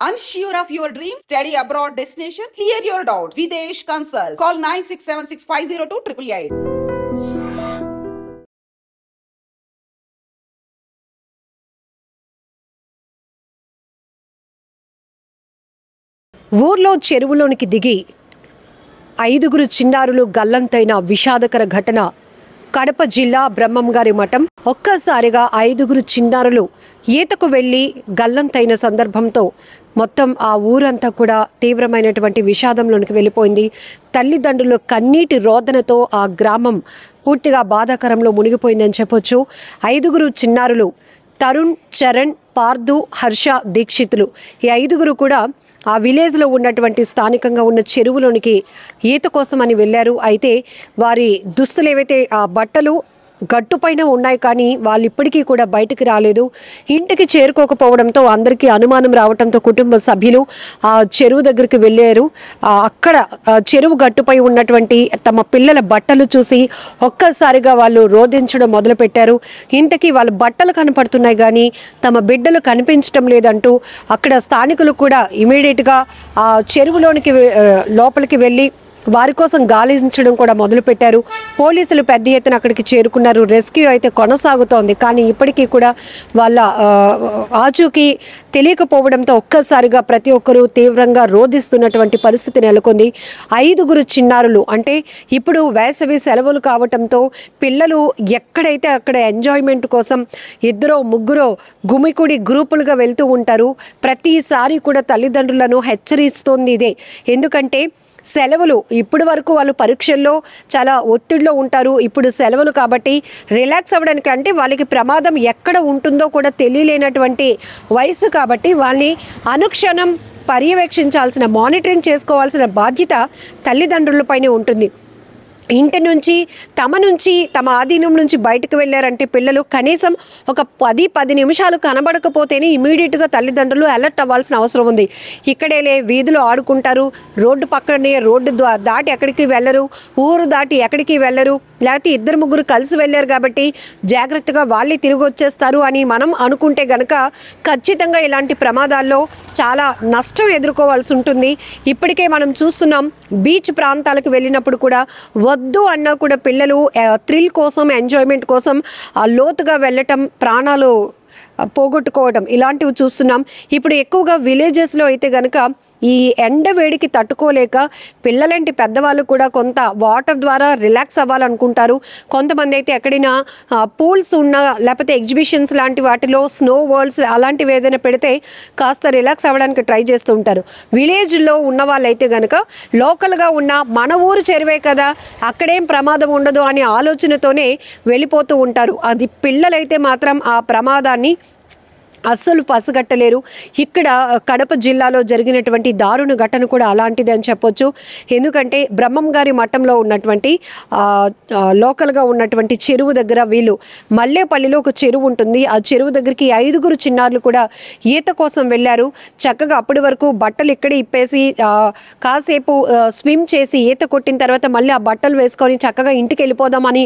Unsure of your dream? Study abroad destination? Clear your doubts. Videsh Consult. Call 9676502888. ఊర్లో చెరువులోనికి దిగి 5 చిన్నారులు గల్లంతైన విషాదకర ఘటన కడప జిల్లా బ్రహ్మంగారి మఠం. ఒక్కసారిగా 5 చిన్నారులు ఈతకు వెళ్లి గల్లంతైన సందర్భంతో మొత్తం ఆ ఊరంతా కూడా తీవ్రమైనటువంటి విషాదంలోనికి వెళ్ళిపోయింది. తల్లిదండ్రులు కన్నీటి రోదనతో ఆ గ్రామం పూర్తిగా బాధాకరంలో మునిగిపోయిందని చెప్పొచ్చు. 5 చిన్నారులు తరుణ్, చరణ్, పార్దు, హర్ష, దీక్షితులు ఈ 5 కూడా ఆ విలేజ్లో ఉన్నటువంటి స్థానికంగా ఉన్న చెరువులోనికి ఈత కోసమని వెళ్ళారు. అయితే వారి దుస్తులు ఏవైతే ఆ బట్టలు గట్టుపైన ఉన్నాయి, కానీ వాళ్ళు ఇప్పటికీ కూడా బయటికి రాలేదు. ఇంటికి చేరుకోకపోవడంతో అందరికీ అనుమానం రావడంతో కుటుంబ సభ్యులు ఆ చెరువు దగ్గరికి వెళ్ళారు. అక్కడ చెరువు గట్టుపై ఉన్నటువంటి తమ పిల్లల బట్టలు చూసి ఒక్కసారిగా వాళ్ళు రోధించడం మొదలుపెట్టారు. ఇంతకీ వాళ్ళ బట్టలు కనపడుతున్నాయి కానీ తమ బిడ్డలు కనిపించడం లేదంటూ అక్కడ స్థానికులు కూడా ఇమీడియట్గా ఆ చెరువులోనికి లోపలికి వెళ్ళి వారి కోసం గాలించడం కూడా మొదలుపెట్టారు. పోలీసులు పెద్ద ఎత్తున అక్కడికి చేరుకున్నారు. రెస్క్యూ అయితే కొనసాగుతోంది. కానీ ఇప్పటికీ కూడా వాళ్ళ ఆచూకీ తెలియకపోవడంతో ఒక్కసారిగా ప్రతి ఒక్కరూ తీవ్రంగా రోధిస్తున్నటువంటి పరిస్థితి నెలకొంది. 5 చిన్నారులు, అంటే ఇప్పుడు వేసవి సెలవులు కావడంతో పిల్లలు ఎక్కడైతే అక్కడ ఎంజాయ్మెంట్ కోసం 2-3 గుమికూడి గ్రూపులుగా వెళ్తూ ఉంటారు. ప్రతిసారి కూడా తల్లిదండ్రులను హెచ్చరిస్తోంది ఇదే. ఎందుకంటే సెలవులు ఇప్పటి వరకు వాళ్ళు పరీక్షల్లో చాలా ఒత్తిడిలో ఉంటారు. ఇప్పుడు సెలవులు కాబట్టి రిలాక్స్ అవ్వడానికి, అంటే వాళ్ళకి ప్రమాదం ఎక్కడ ఉంటుందో కూడా తెలియలేనటువంటి వయసు కాబట్టి వాళ్ళని అనుక్షణం పర్యవేక్షించాల్సిన, మానిటరింగ్ చేసుకోవాల్సిన బాధ్యత తల్లిదండ్రులపైనే ఉంటుంది. ఇంటి నుంచి తమ ఆధీనం నుంచి బయటకు వెళ్ళారంటే పిల్లలు కనీసం ఒక 10 నిమిషాలు కనబడకపోతేనే ఇమీడియట్గా తల్లిదండ్రులు అలర్ట్ అవ్వాల్సిన అవసరం ఉంది. ఇక్కడేలే వీధులు ఆడుకుంటారు, రోడ్డు పక్కనే, రోడ్డు దాటి ఎక్కడికి వెళ్ళరు, ఊరు దాటి ఎక్కడికి వెళ్ళరు, లేకపోతే 2-3 కలిసి వెళ్ళారు కాబట్టి జాగ్రత్తగా వాళ్ళే తిరిగి వచ్చేస్తారు అని మనం అనుకుంటే గనక ఖచ్చితంగా ఇలాంటి ప్రమాదాల్లో చాలా నష్టం ఎదుర్కోవాల్సి ఉంటుంది. ఇప్పటికే మనం చూస్తున్నాం, బీచ్ ప్రాంతాలకు వెళ్ళినప్పుడు కూడా వద్దు అన్నా కూడా పిల్లలు థ్రిల్ కోసం, ఎంజాయ్మెంట్ కోసం లోతుగా వెళ్ళటం, ప్రాణాలు పోగొట్టుకోవడం ఇలాంటివి చూస్తున్నాం. ఇప్పుడు ఎక్కువగా విలేజెస్లో అయితే కనుక ఈ ఎండ వేడికి తట్టుకోలేక పిల్లలంటి పెద్దవాళ్ళు కూడా కొంత వాటర్ ద్వారా రిలాక్స్ అవ్వాలనుకుంటారు. కొంతమంది అయితే ఎక్కడైనా పూల్స్ ఉన్న, లేకపోతే ఎగ్జిబిషన్స్ లాంటి వాటిలో స్నో వరల్డ్స్ అలాంటివి ఏదైనా పెడితే కాస్త రిలాక్స్ అవ్వడానికి ట్రై చేస్తూ ఉంటారు. విలేజ్లో ఉన్న వాళ్ళైతే కనుక లోకల్గా ఉన్న మన ఊరు చెరువే కదా, అక్కడేం ప్రమాదం ఉండదు అనే ఆలోచనతోనే వెళ్ళిపోతూ ఉంటారు. అది పిల్లలైతే మాత్రం ఆ ప్రమాదాన్ని అస్సలు పసిగట్టలేరు. ఇక్కడ కడప జిల్లాలో జరిగినటువంటి దారుణ ఘటన కూడా అలాంటిది అని చెప్పొచ్చు. ఎందుకంటే బ్రహ్మంగారి మఠంలో ఉన్నటువంటి లోకల్గా ఉన్నటువంటి చెరువు దగ్గర వీళ్ళు మల్లేపల్లిలో ఒక చెరువు ఉంటుంది. ఆ చెరువు దగ్గరికి 5 చిన్నారులు కూడా ఈత కోసం వెళ్ళారు. చక్కగా అప్పటి వరకు బట్టలు ఇక్కడే ఇప్పేసి కాసేపు స్విమ్ చేసి ఈత కొట్టిన తర్వాత మళ్ళీ ఆ బట్టలు వేసుకొని చక్కగా ఇంటికి వెళ్ళిపోదామని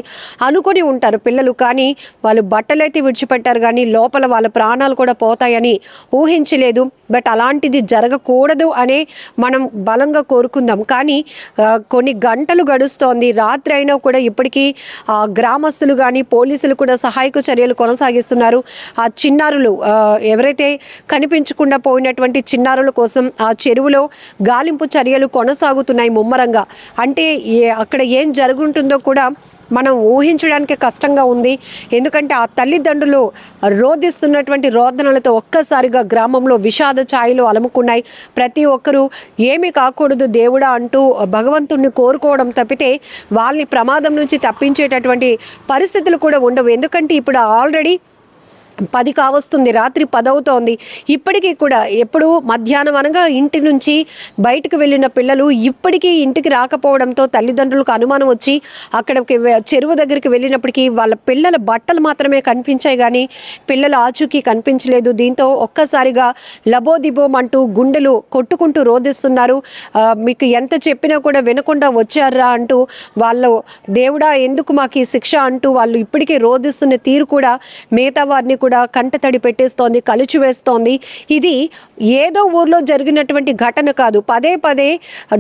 అనుకుని ఉంటారు పిల్లలు. కానీ వాళ్ళు బట్టలైతే విడిచిపెట్టారు, కానీ లోపల వాళ్ళ ప్రాణాలు కూడా పోతాయని ఊహించలేదు. బట్ అలాంటిది జరగకూడదు అనే మనం బలంగా కోరుకుందాం. కానీ కొన్ని గంటలు గడుస్తోంది, రాత్రి అయినా కూడా ఇప్పటికీ గ్రామస్తులు కానీ పోలీసులు కూడా సహాయక చర్యలు కొనసాగిస్తున్నారు. ఆ చిన్నారులు ఎవరైతే కనిపించకుండా పోయినటువంటి చిన్నారుల కోసం ఆ చెరువులో గాలింపు చర్యలు కొనసాగుతున్నాయి ముమ్మరంగా. అంటే అక్కడ ఏం జరుగుతుందో కూడా మనం ఊహించడానికి కష్టంగా ఉంది. ఎందుకంటే ఆ తల్లిదండ్రులు రోధిస్తున్నటువంటి రోదనలతో ఒక్కసారిగా గ్రామంలో విషాద ఛాయలు అలముకున్నాయి. ప్రతి ఒక్కరూ ఏమీ కాకూడదు దేవుడా అంటూ భగవంతుణ్ణి కోరుకోవడం తప్పితే వాళ్ళని ప్రమాదం నుంచి తప్పించేటటువంటి పరిస్థితులు కూడా ఉండవు. ఎందుకంటే ఇప్పుడు ఆల్రెడీ 10 కావస్తుంది, రాత్రి 10 అవుతోంది. ఇప్పటికీ కూడా ఎప్పుడు మధ్యాహ్నం అనగా ఇంటి నుంచి బయటకు వెళ్ళిన పిల్లలు ఇప్పటికీ ఇంటికి రాకపోవడంతో తల్లిదండ్రులకు అనుమానం వచ్చి అక్కడికి చెరువు దగ్గరికి వెళ్ళినప్పటికీ వాళ్ళ పిల్లల బట్టలు మాత్రమే కనిపించాయి, కానీ పిల్లల ఆచూకీ కనిపించలేదు. దీంతో ఒక్కసారిగా లబోదిబోం అంటూ గుండెలు కొట్టుకుంటూ రోధిస్తున్నారు. మీకు ఎంత చెప్పినా కూడా వినకుండా వచ్చారా అంటూ వాళ్ళు దేవుడా ఎందుకు మాకు ఈ శిక్ష అంటూ వాళ్ళు ఇప్పటికీ రోధిస్తున్న తీరు కూడా మిగతా వారిని కూడా కంటతడి పెట్టేస్తోంది, కలిచివేస్తోంది. ఇది ఏదో ఊర్లో జరిగినటువంటి ఘటన కాదు. పదే పదే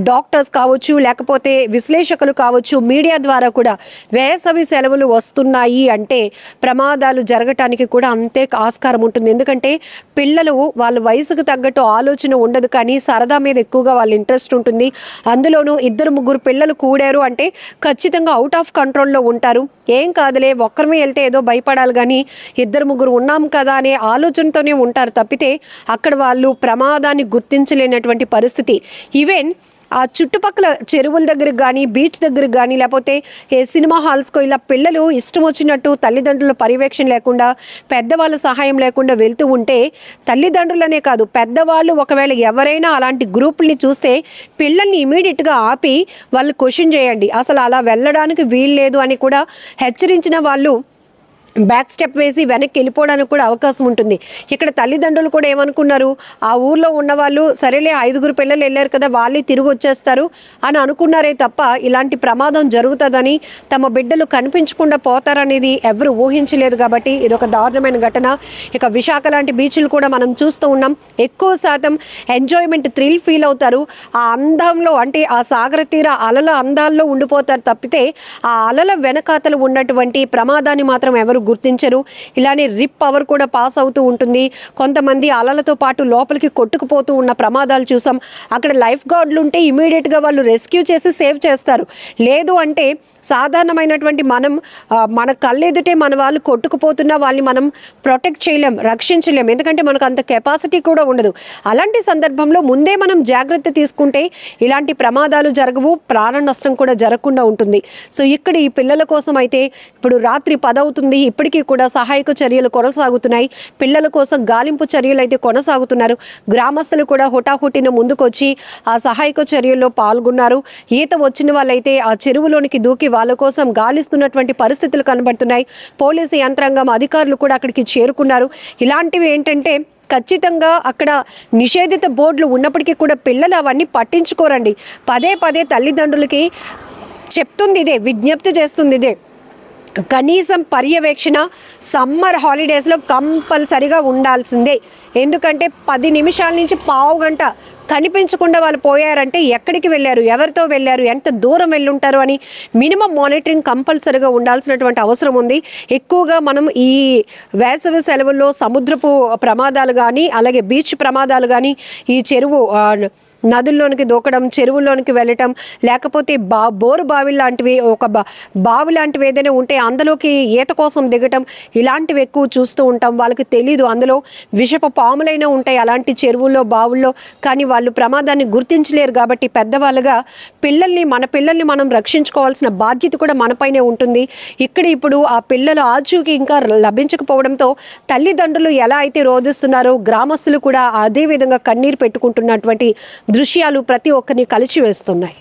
డాక్టర్స్ కావచ్చు, లేకపోతే విశ్లేషకులు కావచ్చు, మీడియా ద్వారా కూడా వేసవి సెలవులు వస్తున్నాయి అంటే ప్రమాదాలు జరగటానికి కూడా అంతే ఆస్కారం ఉంటుంది. ఎందుకంటే పిల్లలు వాళ్ళ వయసుకు తగ్గట్టు ఆలోచన ఉండదు, కానీ సరదా మీద ఎక్కువగా వాళ్ళ ఇంట్రెస్ట్ ఉంటుంది. అందులోనూ 2-3 పిల్లలు కూడారు అంటే ఖచ్చితంగా అవుట్ ఆఫ్ కంట్రోల్లో ఉంటారు. ఏం కాదులే, ఒక్కరమే వెళ్తే ఏదో భయపడాలి, కానీ 2-3 ఉన్నాం కదా అనే ఆలోచనతోనే ఉంటారు తప్పితే అక్కడ వాళ్ళు ప్రమాదాన్ని గుర్తించలేనటువంటి పరిస్థితి. ఈవెన్ ఆ చుట్టుపక్కల చెరువుల దగ్గరకు కానీ, బీచ్ దగ్గరకు కానీ, లేకపోతే సినిమా హాల్స్కో ఇలా పిల్లలు ఇష్టం వచ్చినట్టు తల్లిదండ్రుల పర్యవేక్షణ లేకుండా, పెద్దవాళ్ళ సహాయం లేకుండా వెళ్తూ ఉంటే తల్లిదండ్రులనే కాదు పెద్దవాళ్ళు ఒకవేళ ఎవరైనా అలాంటి గ్రూపుల్ని చూస్తే పిల్లల్ని ఇమీడియట్గా ఆపి వాళ్ళు క్వశ్చన్ చేయండి, అసలు అలా వెళ్ళడానికి వీల్లేదు అని కూడా హెచ్చరించిన వాళ్ళు బ్యాక్ స్టెప్ వేసి వెనక్కి వెళ్ళిపోవడానికి కూడా అవకాశం ఉంటుంది. ఇక్కడ తల్లిదండ్రులు కూడా ఏమనుకున్నారు, ఆ ఊర్లో ఉన్నవాళ్ళు సరేలే 5 పిల్లలు వెళ్ళారు కదా, వాళ్ళే తిరిగి వచ్చేస్తారు అని అనుకున్నారే తప్ప ఇలాంటి ప్రమాదం జరుగుతుందని, తమ బిడ్డలు కనిపించకుండా పోతారనేది ఎవరు ఊహించలేదు. కాబట్టి ఇదొక దారుణమైన ఘటన. ఇక విశాఖ లాంటి బీచ్లు కూడా మనం చూస్తూ ఉన్నాం. ఎక్కువ శాతం ఎంజాయ్మెంట్, థ్రిల్ ఫీల్ అవుతారు. ఆ అందంలో అంటే ఆ సాగర తీర అలల అందాల్లో ఉండిపోతారు తప్పితే ఆ అలల వెనకాతలు ఉన్నటువంటి ప్రమాదాన్ని మాత్రం ఎవరు గుర్తించరు. ఇలానే రిప్ పవర్ కూడా పాస్ అవుతూ ఉంటుంది. కొంతమంది అలలతో పాటు లోపలికి కొట్టుకుపోతూ ఉన్న ప్రమాదాలు చూసాం. అక్కడ లైఫ్ గార్డులు ఉంటే ఇమీడియట్గా వాళ్ళు రెస్క్యూ చేసి సేవ్ చేస్తారు. లేదు అంటే సాధారణమైనటువంటి మన కళ్ళెదుటే మన వాళ్ళు కొట్టుకుపోతున్నా వాళ్ళని మనం ప్రొటెక్ట్ చేయలేం, రక్షించలేం. ఎందుకంటే మనకు అంత కెపాసిటీ కూడా ఉండదు. అలాంటి సందర్భంలో ముందే మనం జాగ్రత్త తీసుకుంటే ఇలాంటి ప్రమాదాలు జరగవు, ప్రాణ నష్టం కూడా జరగకుండా ఉంటుంది. సో ఇక్కడ ఈ పిల్లల కోసం అయితే ఇప్పుడు రాత్రి 10 అవుతుంది, ఇప్పటికీ కూడా సహాయక చర్యలు కొనసాగుతున్నాయి. పిల్లల కోసం గాలింపు చర్యలు అయితే కొనసాగుతున్నారు. గ్రామస్తులు కూడా హుటాహుటిన ముందుకొచ్చి ఆ సహాయక చర్యల్లో పాల్గొన్నారు. ఈత వచ్చిన వాళ్ళైతే ఆ చెరువులోనికి దూకి వాళ్ళ కోసం గాలిస్తున్నటువంటి పరిస్థితులు కనబడుతున్నాయి. పోలీసు యంత్రాంగం, అధికారులు కూడా అక్కడికి చేరుకున్నారు. ఇలాంటివి ఏంటంటే ఖచ్చితంగా అక్కడ నిషేధిత బోర్డులు ఉన్నప్పటికీ కూడా పిల్లలు అవన్నీ పట్టించుకోరండి. పదే పదే తల్లిదండ్రులకి చెప్తుంది ఇదే, విజ్ఞప్తి చేస్తుంది ఇదే, కనీసం పర్యవేక్షణ సమ్మర్ హాలిడేస్లో కంపల్సరిగా ఉండాల్సిందే. ఎందుకంటే 10 నిమిషాల నుంచి పావు గంట కనిపించకుండా వాళ్ళు పోయారంటే ఎక్కడికి వెళ్ళారు, ఎవరితో వెళ్ళారు, ఎంత దూరం వెళ్ళుంటారు అని మినిమం మానిటరింగ్ కంపల్సరిగా ఉండాల్సినటువంటి అవసరం ఉంది. ఎక్కువగా మనం ఈ వేసవి సెలవుల్లో సముద్రపు ప్రమాదాలు కానీ, అలాగే బీచ్ ప్రమాదాలు కానీ, ఈ చెరువు నదుల్లోనికి దూకడం, చెరువుల్లోనికి వెళ్ళటం, లేకపోతే బోరు బావిలు లాంటివి, ఒక బావి లాంటివి ఏదైనా ఉంటే అందులోకి ఈత కోసం దిగటం, ఇలాంటివి ఎక్కువ చూస్తూ ఉంటాం. వాళ్ళకి తెలీదు అందులో విషపు పాములైనా ఉంటాయి అలాంటి చెరువుల్లో, బావుల్లో. కానీ వాళ్ళు ప్రమాదాన్ని గుర్తించలేరు. కాబట్టి పెద్దవాళ్ళుగా మన పిల్లల్ని మనం రక్షించుకోవాల్సిన బాధ్యత కూడా మనపైనే ఉంటుంది. ఇక్కడ ఇప్పుడు ఆ పిల్లలు ఆచూకీ ఇంకా లభించకపోవడంతో తల్లిదండ్రులు ఎలా అయితే రోధిస్తున్నారో గ్రామస్తులు కూడా అదే విధంగా కన్నీరు పెట్టుకుంటున్నటువంటి దృశ్యాలు ప్రతి ఒక్కరిని కలిచివేస్తున్నాయి.